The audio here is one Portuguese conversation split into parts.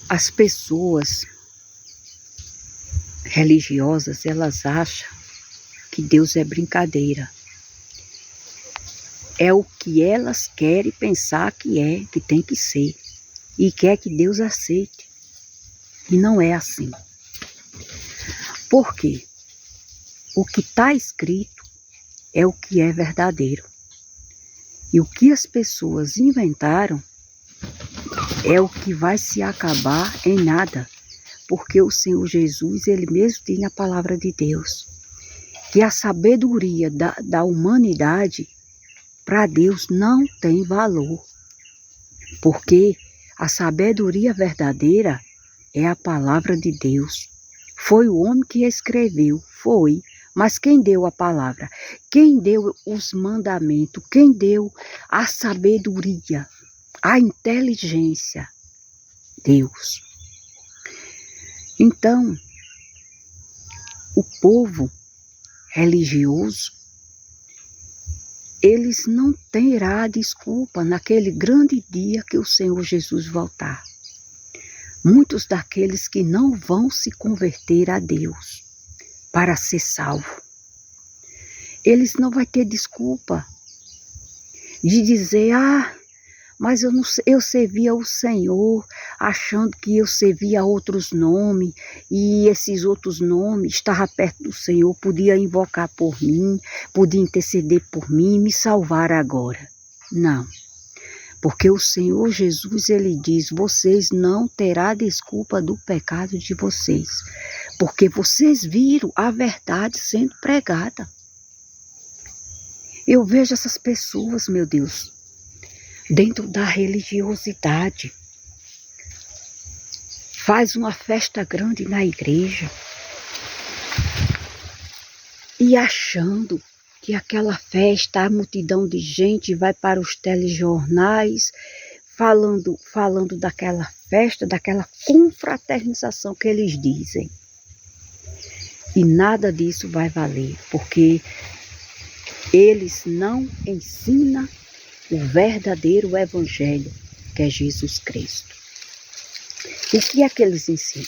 As pessoas religiosas, elas acham que Deus é brincadeira. É o que elas querem pensar que tem que ser. E quer que Deus aceite. E não é assim. Por quê? O que está escrito é o que é verdadeiro. E o que as pessoas inventaram é o que vai se acabar em nada. Porque o Senhor Jesus, Ele mesmo tem a palavra de Deus. Que a sabedoria da humanidade, para Deus, não tem valor. Porque a sabedoria verdadeira é a palavra de Deus. Foi o homem que escreveu, foi. Mas quem deu a palavra? Quem deu os mandamentos? Quem deu a sabedoria? A inteligência? Deus. Então, o povo religioso, eles não terão desculpa naquele grande dia que o Senhor Jesus voltar. Muitos daqueles que não vão se converter a Deus para ser salvo, eles não vão ter desculpa de dizer, mas eu servia o Senhor, achando que eu servia outros nomes, e esses outros nomes estavam perto do Senhor, podia invocar por mim, podia interceder por mim e me salvar agora. Não, porque o Senhor Jesus, Ele diz, vocês não terão desculpa do pecado de vocês, porque vocês viram a verdade sendo pregada. Eu vejo essas pessoas, meu Deus, dentro da religiosidade, faz uma festa grande na igreja e achando que aquela festa, a multidão de gente vai para os telejornais falando daquela festa, daquela confraternização que eles dizem. E nada disso vai valer, porque eles não ensinam o verdadeiro evangelho, que é Jesus Cristo. O que é que eles ensinam?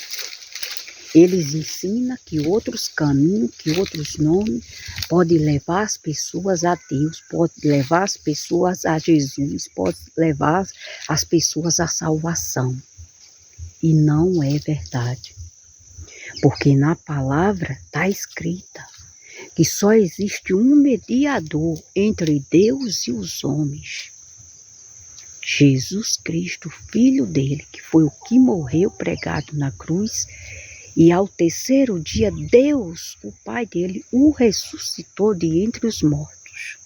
Eles ensinam que outros caminhos, que outros nomes podem levar as pessoas a Deus, pode levar as pessoas a Jesus, pode levar as pessoas à salvação. E não é verdade. Porque na palavra está escrita que só existe um mediador entre Deus e os homens. Jesus Cristo, Filho dele, que foi o que morreu pregado na cruz, e ao terceiro dia Deus, o Pai dele, o ressuscitou de entre os mortos.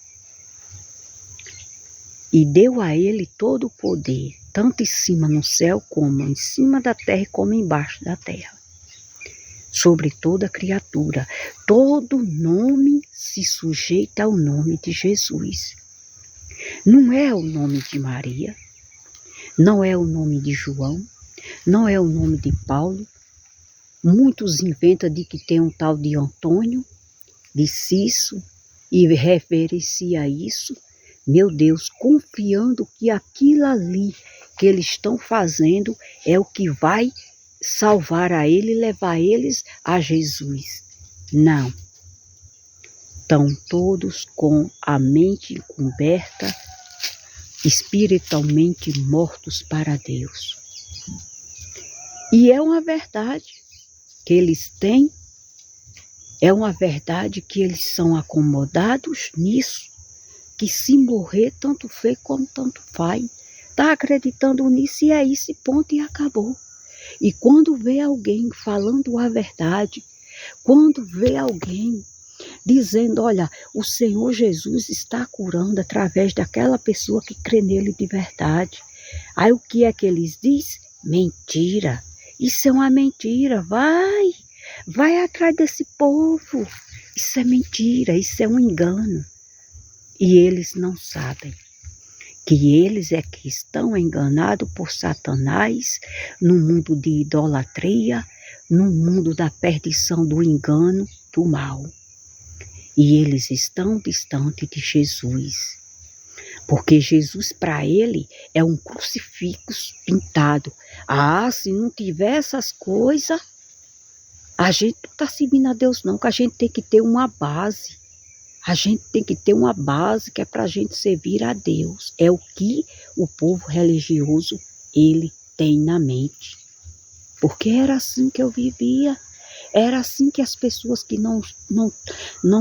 E deu a ele todo o poder, tanto em cima no céu, como em cima da terra, como embaixo da terra. Sobre toda criatura, todo nome se sujeita ao nome de Jesus. Não é o nome de Maria, não é o nome de João, não é o nome de Paulo. Muitos inventam de que tem um tal de Antônio, de Cício, e reverencia isso, meu Deus, confiando que aquilo ali que eles estão fazendo é o que vai salvar a ele e levar eles a Jesus. Não. Estão todos com a mente encoberta, espiritualmente mortos para Deus. E é uma verdade que eles têm, é uma verdade que eles são acomodados nisso, que se morrer tanto fez como tanto faz. Está acreditando nisso e é isso, ponto, e acabou. E quando vê alguém falando a verdade, quando vê alguém dizendo, olha, o Senhor Jesus está curando através daquela pessoa que crê nele de verdade. Aí o que é que eles dizem? Mentira. Isso é uma mentira. Vai atrás desse povo. Isso é mentira, isso é um engano. E eles não sabem que eles é que estão enganados por Satanás no mundo de idolatria, no mundo da perdição, do engano, do mal. E eles estão distantes de Jesus. Porque Jesus para ele é um crucifixo pintado. Se não tiver essas coisas, a gente não está servindo a Deus não, que a gente tem que ter uma base. A gente tem que ter uma base que é para a gente servir a Deus. É o que o povo religioso, ele tem na mente. Porque era assim que eu vivia. Era assim que as pessoas que não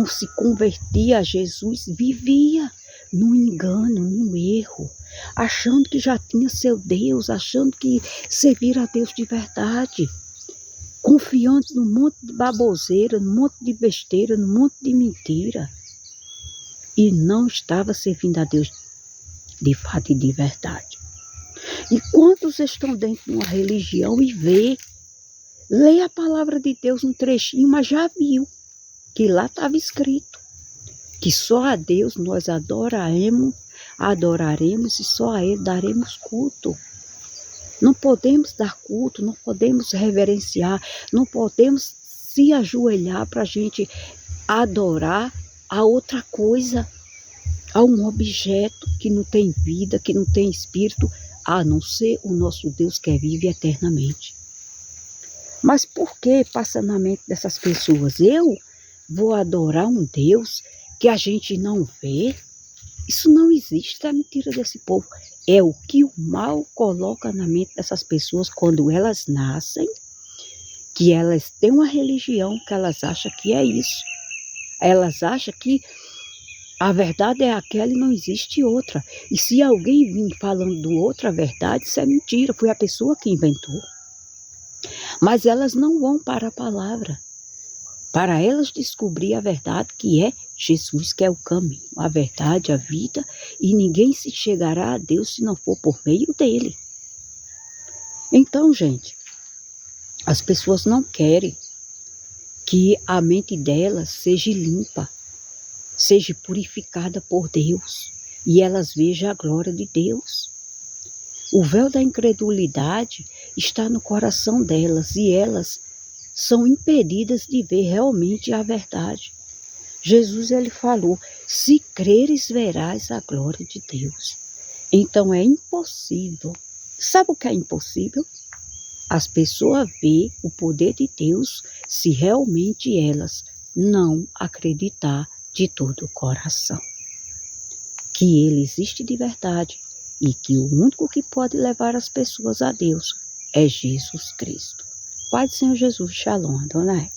se convertiam a Jesus viviam. No engano, no erro. Achando que já tinha seu Deus. Achando que servir a Deus de verdade. Confiante num monte de baboseira, num monte de besteira, num monte de mentira. E não estava servindo a Deus de fato e de verdade. E quantos estão dentro de uma religião e lê a palavra de Deus um trechinho, mas já viu que lá estava escrito que só a Deus nós adoraremos e só a Ele daremos culto. Não podemos dar culto, não podemos reverenciar, não podemos se ajoelhar para a gente adorar a outra coisa, a um objeto que não tem vida, que não tem espírito, a não ser o nosso Deus que vive eternamente. Mas por que passa na mente dessas pessoas? Eu vou adorar um Deus que a gente não vê? Isso não existe, é mentira desse povo. É o que o mal coloca na mente dessas pessoas quando elas nascem, que elas têm uma religião que elas acham que é isso. Elas acham que a verdade é aquela e não existe outra. E se alguém vir falando de outra verdade, isso é mentira, foi a pessoa que inventou. Mas elas não vão para a palavra. Para elas descobrir a verdade que é Jesus, que é o caminho, a verdade, a vida, e ninguém se chegará a Deus se não for por meio dele. Então, gente, as pessoas não querem que a mente delas seja limpa, seja purificada por Deus, e elas vejam a glória de Deus. O véu da incredulidade está no coração delas, e elas são impedidas de ver realmente a verdade. Jesus, ele falou, se creres, verás a glória de Deus. Então é impossível. Sabe o que é impossível? As pessoas verem o poder de Deus se realmente elas não acreditar de todo o coração que Ele existe de verdade e que o único que pode levar as pessoas a Deus é Jesus Cristo. Pai do Senhor Jesus, Shalom, Adonai.